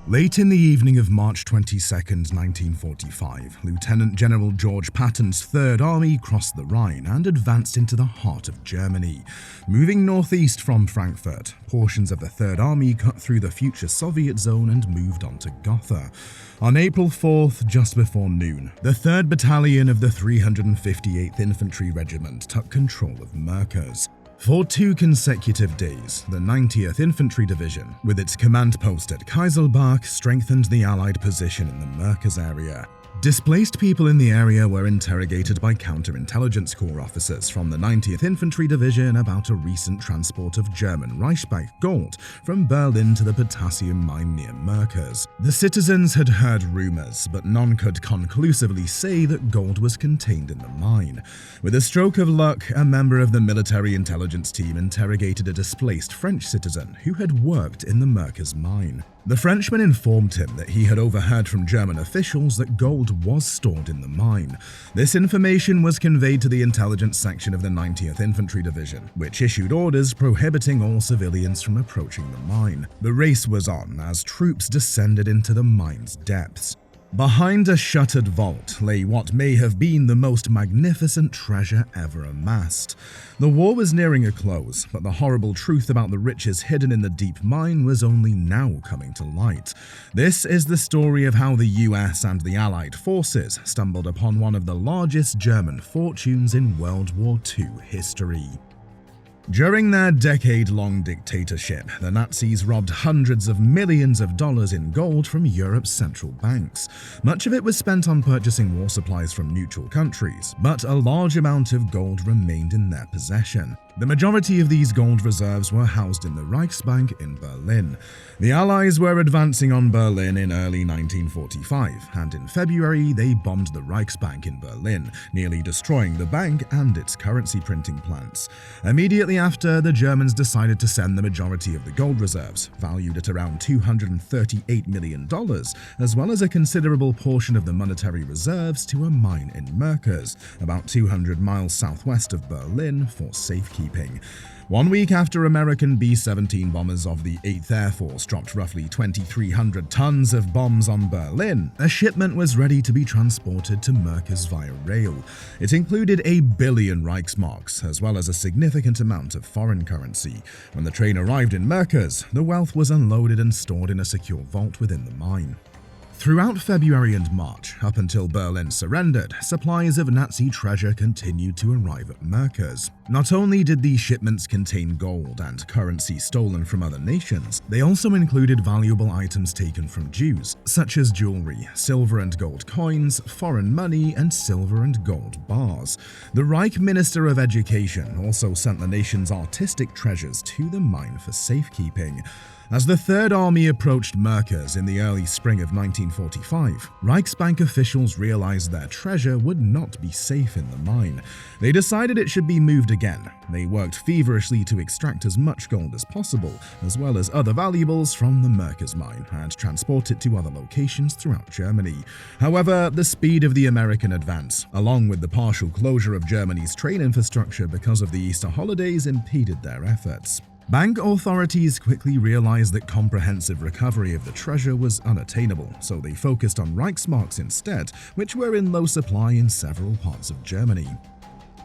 Late in the evening of March 22, 1945, Lieutenant General George Patton's Third Army crossed the Rhine and advanced into the heart of Germany. Moving northeast from Frankfurt, portions of the Third Army cut through the future Soviet zone and moved on to Gotha. On April 4th, just before noon, the 3rd Battalion of the 358th Infantry Regiment took control of Merkers. For 2 consecutive days, the 90th Infantry Division, with its command post at Kaiselbach, strengthened the Allied position in the Merkers area. Displaced people in the area were interrogated by counterintelligence corps officers from the 90th Infantry Division about a recent transport of German Reichsbank gold from Berlin to the potassium mine near Merkers. The citizens had heard rumors, but none could conclusively say that gold was contained in the mine. With a stroke of luck, a member of the military intelligence team interrogated a displaced French citizen who had worked in the Merkers Mine. The Frenchman informed him that he had overheard from German officials that gold was stored in the mine. This information was conveyed to the intelligence section of the 90th Infantry Division, which issued orders prohibiting all civilians from approaching the mine. The race was on as troops descended into the mine's depths. Behind a shuttered vault lay what may have been the most magnificent treasure ever amassed. The war was nearing a close, but the horrible truth about the riches hidden in the deep mine was only now coming to light. This is the story of how the US and the Allied forces stumbled upon one of the largest German fortunes in World War II history. During their decade-long dictatorship, the Nazis robbed hundreds of millions of dollars in gold from Europe's central banks. Much of it was spent on purchasing war supplies from neutral countries, but a large amount of gold remained in their possession. The majority of these gold reserves were housed in the Reichsbank in Berlin. The Allies were advancing on Berlin in early 1945, and in February they bombed the Reichsbank in Berlin, nearly destroying the bank and its currency printing plants. Immediately after, the Germans decided to send the majority of the gold reserves, valued at around $238 million, as well as a considerable portion of the monetary reserves, to a mine in Merkers, about 200 miles southwest of Berlin, for safekeeping. 1 week after American B-17 bombers of the 8th Air Force dropped roughly 2,300 tons of bombs on Berlin, a shipment was ready to be transported to Merkers via rail. It included 1 billion Reichsmarks, as well as a significant amount of foreign currency. When the train arrived in Merkers, the wealth was unloaded and stored in a secure vault within the mine. Throughout February and March, up until Berlin surrendered, supplies of Nazi treasure continued to arrive at Merkers. Not only did these shipments contain gold and currency stolen from other nations, they also included valuable items taken from Jews, such as jewelry, silver and gold coins, foreign money, and silver and gold bars. The Reich Minister of Education also sent the nation's artistic treasures to the mine for safekeeping. As the Third Army approached Merkers in the early spring of 1945, Reichsbank officials realized their treasure would not be safe in the mine. They decided it should be moved again. They worked feverishly to extract as much gold as possible, as well as other valuables from the Merkers Mine, and transport it to other locations throughout Germany. However, the speed of the American advance, along with the partial closure of Germany's train infrastructure because of the Easter holidays, impeded their efforts. Bank authorities quickly realized that comprehensive recovery of the treasure was unattainable, so they focused on Reichsmarks instead, which were in low supply in several parts of Germany.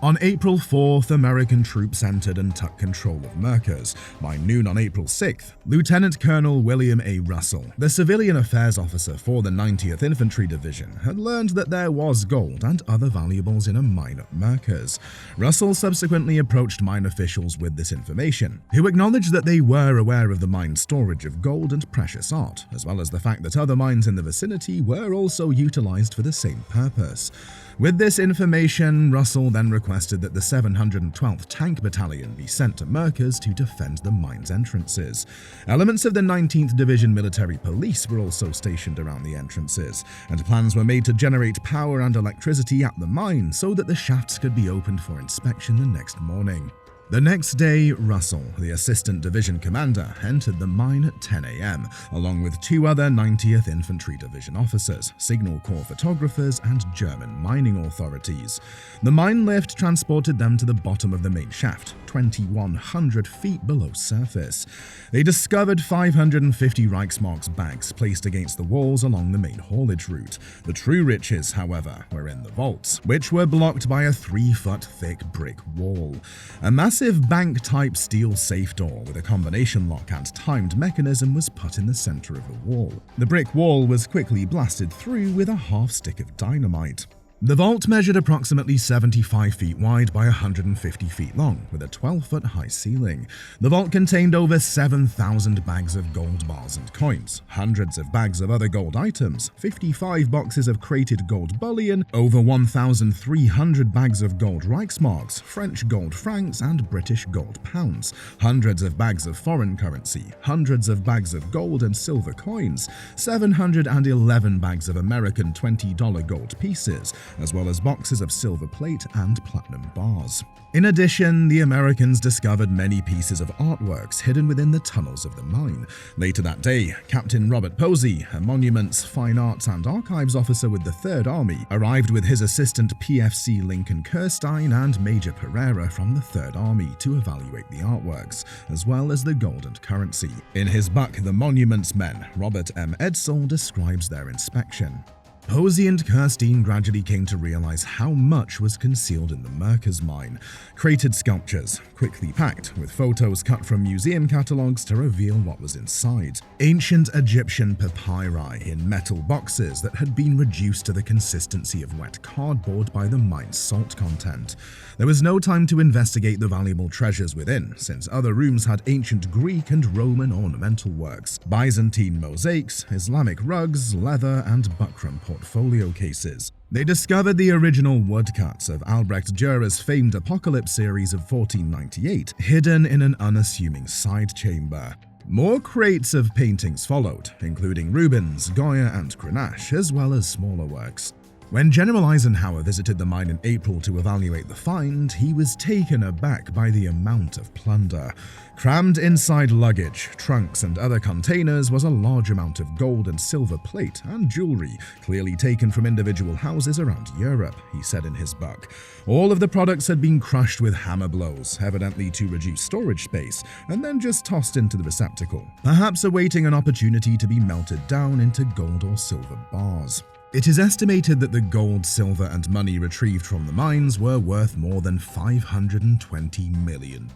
On April 4th, American troops entered and took control of Merkers. By noon on April 6th, Lieutenant Colonel William A. Russell, the civilian affairs officer for the 90th Infantry Division, had learned that there was gold and other valuables in a mine at Merkers. Russell subsequently approached mine officials with this information, who acknowledged that they were aware of the mine's storage of gold and precious art, as well as the fact that other mines in the vicinity were also utilized for the same purpose. With this information, Russell then requested that the 712th Tank Battalion be sent to Merkers to defend the mine's entrances. Elements of the 19th Division Military Police were also stationed around the entrances, and plans were made to generate power and electricity at the mine so that the shafts could be opened for inspection the next morning. The next day, Russell, the assistant division commander, entered the mine at 10 a.m., along with 2 other 90th Infantry Division officers, Signal Corps photographers, and German mining authorities. The mine lift transported them to the bottom of the main shaft, 2,100 feet below surface. They discovered 550 Reichsmarks bags placed against the walls along the main haulage route. The true riches, however, were in the vaults, which were blocked by a 3-foot thick brick wall. A massive bank-type steel safe door with a combination lock and timed mechanism was put in the center of the wall. The brick wall was quickly blasted through with a half-stick of dynamite. The vault measured approximately 75 feet wide by 150 feet long, with a 12-foot high ceiling. The vault contained over 7,000 bags of gold bars and coins, hundreds of bags of other gold items, 55 boxes of crated gold bullion, over 1,300 bags of gold Reichsmarks, French gold francs, and British gold pounds, hundreds of bags of foreign currency, hundreds of bags of gold and silver coins, 711 bags of American $20 gold pieces, as well as boxes of silver plate and platinum bars. In addition, the Americans discovered many pieces of artworks hidden within the tunnels of the mine. Later that day, Captain Robert Posey, a Monuments, Fine Arts and Archives officer with the Third Army, arrived with his assistant PFC Lincoln Kirstein and Major Pereira from the Third Army to evaluate the artworks, as well as the gold and currency. In his book, The Monuments Men, Robert M. Edsall describes their inspection. Posey and Kirstein gradually came to realize how much was concealed in the Merkers Mine. Crated sculptures, quickly packed, with photos cut from museum catalogues to reveal what was inside. Ancient Egyptian papyri in metal boxes that had been reduced to the consistency of wet cardboard by the mine's salt content. There was no time to investigate the valuable treasures within, since other rooms had ancient Greek and Roman ornamental works, Byzantine mosaics, Islamic rugs, leather, and buckram portfolio cases. They discovered the original woodcuts of Albrecht Dürer's famed Apocalypse series of 1498, hidden in an unassuming side chamber. More crates of paintings followed, including Rubens, Goya, and Grenache, as well as smaller works. When General Eisenhower visited the mine in April to evaluate the find, he was taken aback by the amount of plunder. Crammed inside luggage, trunks, and other containers was a large amount of gold and silver plate and jewelry, clearly taken from individual houses around Europe, he said in his book. All of the products had been crushed with hammer blows, evidently to reduce storage space, and then just tossed into the receptacle, perhaps awaiting an opportunity to be melted down into gold or silver bars. It is estimated that the gold, silver, and money retrieved from the mines were worth more than $520 million.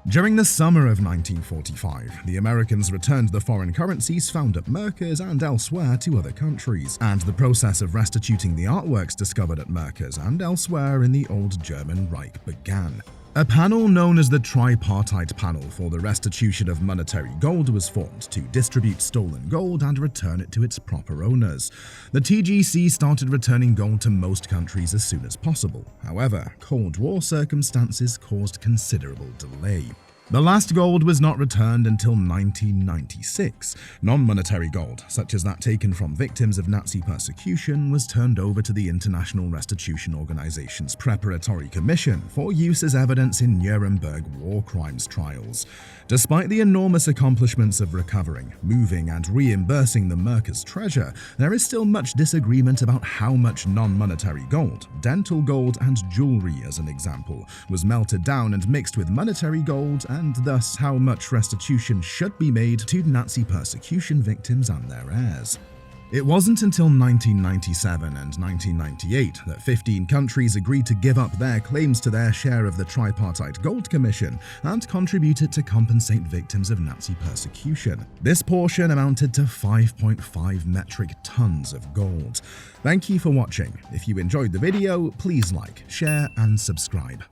During the summer of 1945, the Americans returned the foreign currencies found at Merkers and elsewhere to other countries, and the process of restituting the artworks discovered at Merkers and elsewhere in the old German Reich began. A panel known as the Tripartite Panel for the Restitution of Monetary Gold was formed to distribute stolen gold and return it to its proper owners. The TGC started returning gold to most countries as soon as possible. However, Cold War circumstances caused considerable delay. The last gold was not returned until 1996. Non-monetary gold, such as that taken from victims of Nazi persecution, was turned over to the International Restitution Organization's Preparatory Commission for use as evidence in Nuremberg war crimes trials. Despite the enormous accomplishments of recovering, moving, and reimbursing the Merkers treasure, there is still much disagreement about how much non-monetary gold, dental gold, and jewelry, as an example, was melted down and mixed with monetary gold, and thus how much restitution should be made to Nazi persecution victims and their heirs. It wasn't until 1997 and 1998 that 15 countries agreed to give up their claims to their share of the Tripartite Gold Commission and contributed to compensate victims of Nazi persecution. This portion amounted to 5.5 metric tons of gold. Thank you for watching. If you enjoyed the video, please like, share, and subscribe.